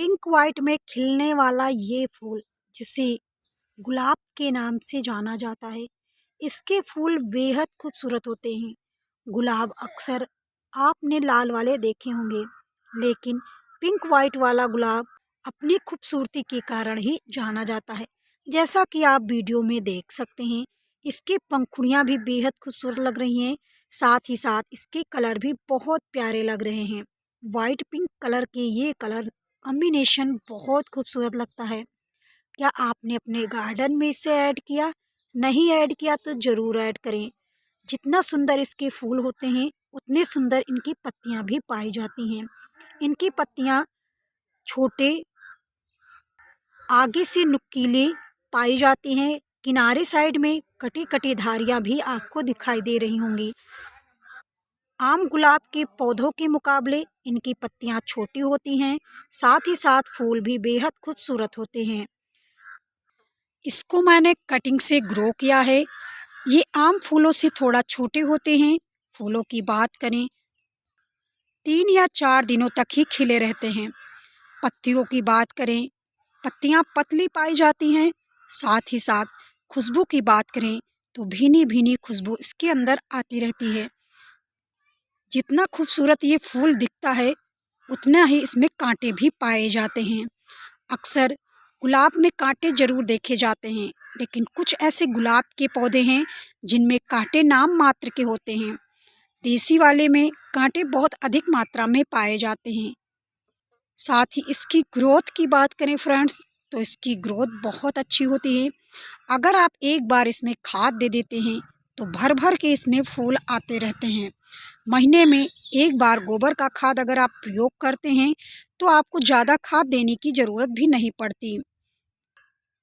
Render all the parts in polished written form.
Pink white में खिलने वाला ये फूल जिसे गुलाब के नाम से जाना जाता है। इसके फूल बेहद खूबसूरत होते हैं। गुलाब अक्सर आपने लाल वाले देखे होंगे, लेकिन पिंक वाइट वाला गुलाब अपनी खूबसूरती के कारण ही जाना जाता है। जैसा कि आप वीडियो में देख सकते हैं, इसकी पंखुड़ियाँ भी बेहद खूबसूरत लग रही हैं। साथ ही साथ इसके कलर भी बहुत प्यारे लग रहे हैं। वाइट पिंक कलर के ये कलर कॉम्बिनेशन बहुत खूबसूरत लगता है। क्या आपने अपने गार्डन में इसे ऐड किया? नहीं ऐड किया तो ज़रूर ऐड करें। जितना सुंदर इसके फूल होते हैं, उतने सुंदर इनकी पत्तियां भी पाई जाती हैं। इनकी पत्तियां छोटे, आगे से नुकीली पाई जाती हैं। किनारे साइड में कटी कटी धारियां भी आपको दिखाई दे रही होंगी। आम गुलाब के पौधों के मुकाबले इनकी पत्तियां छोटी होती हैं। साथ ही साथ फूल भी बेहद खूबसूरत होते हैं। इसको मैंने कटिंग से ग्रो किया है। ये आम फूलों से थोड़ा छोटे होते हैं। फूलों की बात करें, 3 या 4 दिनों तक ही खिले रहते हैं। पत्तियों की बात करें, पत्तियां पतली पाई जाती हैं। साथ ही साथ खुशबू की बात करें तो भीनी भीनी खुशबू इसके अंदर आती रहती है। जितना खूबसूरत ये फूल दिखता है, उतना ही इसमें कांटे भी पाए जाते हैं। अक्सर गुलाब में कांटे जरूर देखे जाते हैं, लेकिन कुछ ऐसे गुलाब के पौधे हैं जिनमें कांटे नाम मात्र के होते हैं। देसी वाले में कांटे बहुत अधिक मात्रा में पाए जाते हैं। साथ ही इसकी ग्रोथ की बात करें फ्रेंड्स, तो इसकी ग्रोथ बहुत अच्छी होती है। अगर आप एक बार इसमें खाद दे देते हैं तो भर भर के इसमें फूल आते रहते हैं। महीने में एक बार गोबर का खाद अगर आप प्रयोग करते हैं तो आपको ज़्यादा खाद देने की ज़रूरत भी नहीं पड़ती।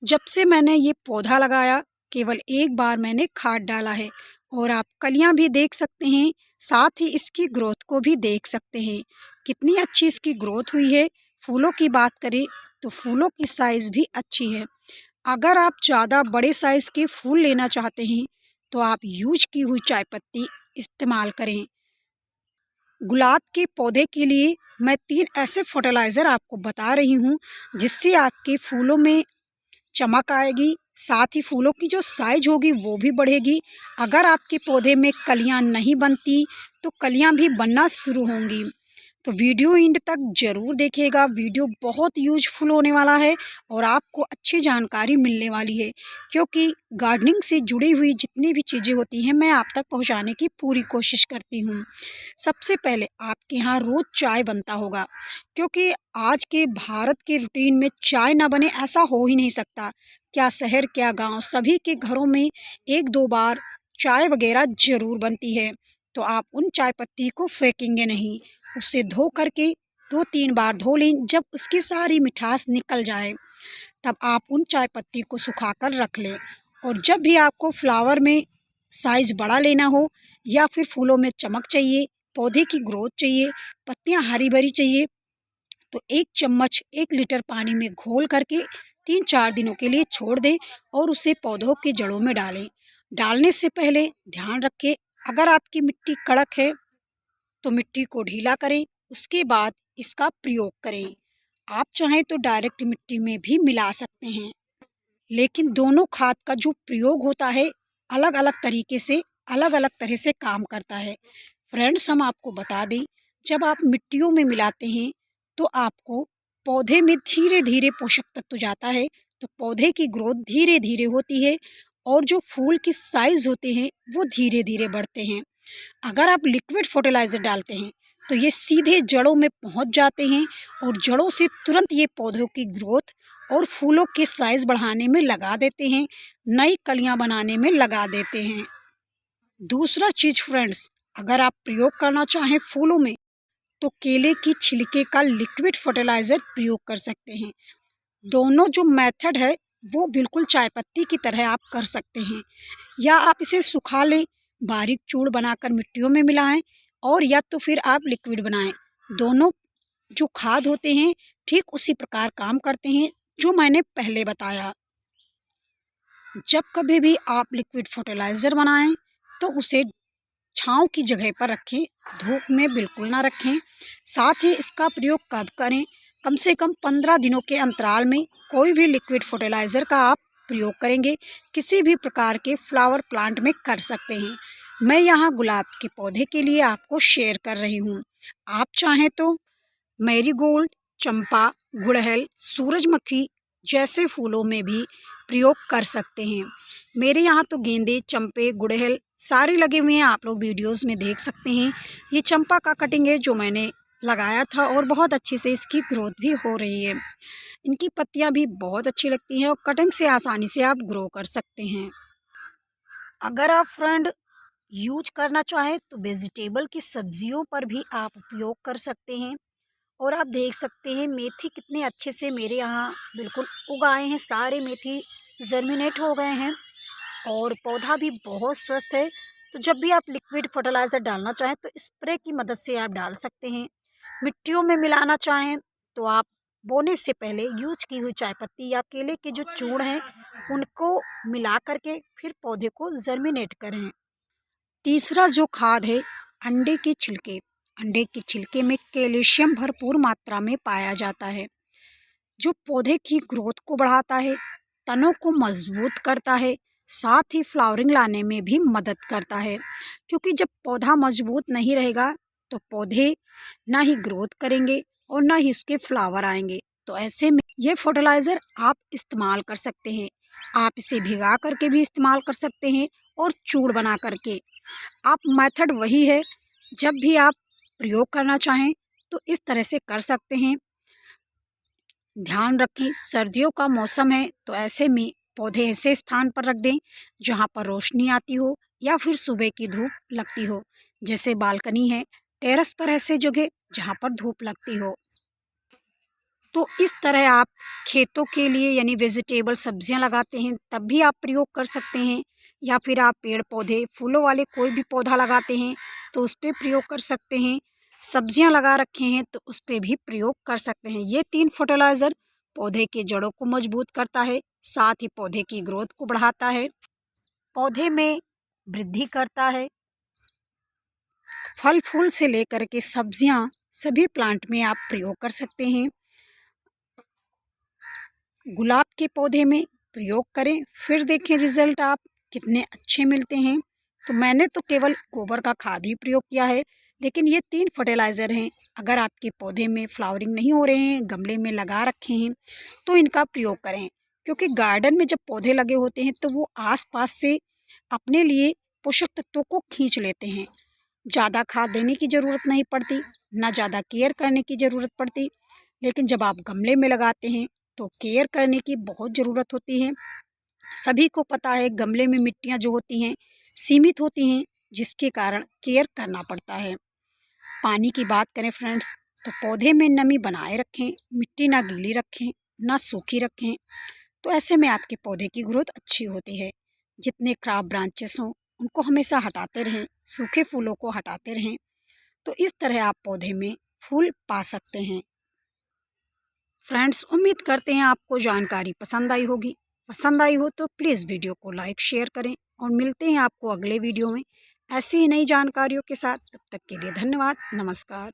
जब से मैंने ये पौधा लगाया, केवल एक बार मैंने खाद डाला है और आप कलियां भी देख सकते हैं। साथ ही इसकी ग्रोथ को भी देख सकते हैं, कितनी अच्छी इसकी ग्रोथ हुई है। फूलों की बात करें तो फूलों की साइज़ भी अच्छी है। अगर आप ज़्यादा बड़े साइज़ के फूल लेना चाहते हैं तो आप यूज की हुई चाय पत्ती इस्तेमाल करें। गुलाब के पौधे के लिए मैं 3 ऐसे फर्टिलाइज़र आपको बता रही हूँ, जिससे आपके फूलों में चमक आएगी। साथ ही फूलों की जो साइज होगी वो भी बढ़ेगी। अगर आपके पौधे में कलियां नहीं बनती तो कलियां भी बनना शुरू होंगी। तो वीडियो एंड तक ज़रूर देखिएगा। वीडियो बहुत यूजफुल होने वाला है और आपको अच्छी जानकारी मिलने वाली है, क्योंकि गार्डनिंग से जुड़ी हुई जितनी भी चीज़ें होती हैं मैं आप तक पहुंचाने की पूरी कोशिश करती हूं। सबसे पहले आपके यहाँ रोज़ चाय बनता होगा, क्योंकि आज के भारत के रूटीन में चाय ना बने ऐसा हो ही नहीं सकता। क्या शहर क्या गांव, सभी के घरों में 1-2 बार चाय वगैरह ज़रूर बनती है। तो आप उन चाय पत्ती को फेंकेंगे नहीं, उसे धो करके 2-3 बार धो लें। जब उसकी सारी मिठास निकल जाए तब आप उन चाय पत्ती को सुखाकर रख लें। और जब भी आपको फ्लावर में साइज़ बड़ा लेना हो या फिर फूलों में चमक चाहिए, पौधे की ग्रोथ चाहिए, पत्तियां हरी भरी चाहिए, तो 1 चम्मच 1 लीटर पानी में घोल करके 3-4 दिनों के लिए छोड़ दें और उसे पौधों की जड़ों में डालें। डालने से पहले ध्यान रखें, अगर आपकी मिट्टी कड़क है तो मिट्टी को ढीला करें, उसके बाद इसका प्रयोग करें। आप चाहें तो डायरेक्ट मिट्टी में भी मिला सकते हैं, लेकिन दोनों खाद का जो प्रयोग होता है अलग अलग तरीके से, अलग अलग तरह से काम करता है। फ्रेंड्स, हम आपको बता दें, जब आप मिट्टियों में मिलाते हैं तो आपको पौधे में धीरे धीरे पोषक तत्व जाता है, तो पौधे की ग्रोथ धीरे धीरे होती है और जो फूल की साइज़ होते हैं वो धीरे धीरे बढ़ते हैं। अगर आप लिक्विड फर्टिलाइज़र डालते हैं तो ये सीधे जड़ों में पहुंच जाते हैं और जड़ों से तुरंत ये पौधों की ग्रोथ और फूलों के साइज़ बढ़ाने में लगा देते हैं, नई कलियां बनाने में लगा देते हैं। दूसरा चीज़ फ्रेंड्स, अगर आप प्रयोग करना चाहें फूलों में तो केले की छिलके का लिक्विड फर्टिलाइज़र प्रयोग कर सकते हैं। दोनों जो मेथड है वो बिल्कुल चाय पत्ती की तरह आप कर सकते हैं, या आप इसे सुखा लें, बारीक चूर्ण बनाकर मिट्टियों में मिलाएं, और या तो फिर आप लिक्विड बनाएं। दोनों जो खाद होते हैं ठीक उसी प्रकार काम करते हैं जो मैंने पहले बताया। जब कभी भी आप लिक्विड फर्टिलाइज़र बनाएं तो उसे छाँव की जगह पर रखें, धूप में बिल्कुल ना रखें। साथ ही इसका प्रयोग कब करें, कम से कम 15 दिनों के अंतराल में कोई भी लिक्विड फर्टिलाइज़र का आप प्रयोग करेंगे, किसी भी प्रकार के फ्लावर प्लांट में कर सकते हैं। मैं यहाँ गुलाब के पौधे के लिए आपको शेयर कर रही हूँ। आप चाहें तो मैरीगोल्ड, चंपा, गुड़हल, सूरजमुखी जैसे फूलों में भी प्रयोग कर सकते हैं। मेरे यहाँ तो गेंदे, चंपे, गुड़हल सारे लगे हुए हैं, आप लोग वीडियोस में देख सकते हैं। ये चंपा का कटिंग है जो मैंने लगाया था और बहुत अच्छे से इसकी ग्रोथ भी हो रही है। इनकी पत्तियाँ भी बहुत अच्छी लगती हैं और कटिंग से आसानी से आप ग्रो कर सकते हैं। अगर आप फ्रेंड यूज करना चाहें तो वेजिटेबल की सब्जियों पर भी आप उपयोग कर सकते हैं। और आप देख सकते हैं मेथी कितने अच्छे से मेरे यहाँ बिल्कुल उगाए हैं, सारे मेथी जर्मिनेट हो गए हैं और पौधा भी बहुत स्वस्थ है। तो जब भी आप लिक्विड फर्टिलाइज़र डालना चाहें तो स्प्रे की मदद से आप डाल सकते हैं। मिट्टियों में मिलाना चाहें तो आप बोने से पहले यूज की हुई चाय पत्ती या केले के जो चूर्ण हैं उनको मिला करके फिर पौधे को जर्मिनेट करें। तीसरा जो खाद है अंडे के छिलके। अंडे के छिलके में कैल्शियम भरपूर मात्रा में पाया जाता है जो पौधे की ग्रोथ को बढ़ाता है, तनों को मजबूत करता है, साथ ही फ्लावरिंग लाने में भी मदद करता है। क्योंकि जब पौधा मजबूत नहीं रहेगा तो पौधे ना ही ग्रोथ करेंगे और ना ही उसके फ्लावर आएंगे। तो ऐसे में ये फर्टिलाइज़र आप इस्तेमाल कर सकते हैं। आप इसे भिगा करके भी इस्तेमाल कर सकते हैं और चूड़ बना करके। आप मेथड वही है, जब भी आप प्रयोग करना चाहें तो इस तरह से कर सकते हैं। ध्यान रखें सर्दियों का मौसम है तो ऐसे में पौधे ऐसे स्थान पर रख दें जहाँ पर रोशनी आती हो या फिर सुबह की धूप लगती हो, जैसे बालकनी है, टेरेस पर ऐसे जगह जहाँ पर धूप लगती हो। तो इस तरह आप खेतों के लिए यानी वेजिटेबल सब्जियां लगाते हैं तब भी आप प्रयोग कर सकते हैं, या फिर आप पेड़ पौधे फूलों वाले कोई भी पौधा लगाते हैं तो उस पर प्रयोग कर सकते हैं। सब्जियां लगा रखे हैं तो उस पर भी प्रयोग कर सकते हैं। ये 3 फर्टिलाइज़र पौधे के जड़ों को मजबूत करता है, साथ ही पौधे की ग्रोथ को बढ़ाता है, पौधे में वृद्धि करता है। फल फूल से लेकर के सब्जियां सभी प्लांट में आप प्रयोग कर सकते हैं। गुलाब के पौधे में प्रयोग करें, फिर देखें रिज़ल्ट आप कितने अच्छे मिलते हैं। तो मैंने तो केवल गोबर का खाद ही प्रयोग किया है, लेकिन ये 3 फर्टिलाइज़र हैं। अगर आपके पौधे में फ्लावरिंग नहीं हो रहे हैं, गमले में लगा रखे हैं, तो इनका प्रयोग करें। क्योंकि गार्डन में जब पौधे लगे होते हैं तो वो आसपास से अपने लिए पोषक तत्वों को खींच लेते हैं। ज़्यादा खाद देने की ज़रूरत नहीं पड़ती, ना ज़्यादा केयर करने की ज़रूरत पड़ती। लेकिन जब आप गमले में लगाते हैं तो केयर करने की बहुत ज़रूरत होती है। सभी को पता है गमले में मिट्टियाँ जो होती हैं सीमित होती हैं, जिसके कारण केयर करना पड़ता है। पानी की बात करें फ्रेंड्स तो पौधे में नमी बनाए रखें, मिट्टी ना गीली रखें ना सूखी रखें। तो ऐसे में आपके पौधे की ग्रोथ अच्छी होती है। जितने खराब ब्रांचेस हों उनको हमेशा हटाते रहें, सूखे फूलों को हटाते रहें। तो इस तरह आप पौधे में फूल पा सकते हैं। फ्रेंड्स उम्मीद करते हैं आपको जानकारी पसंद आई होगी। पसंद आई हो तो प्लीज़ वीडियो को लाइक शेयर करें और मिलते हैं आपको अगले वीडियो में ऐसी ही नई जानकारियों के साथ। तब तक के लिए धन्यवाद, नमस्कार।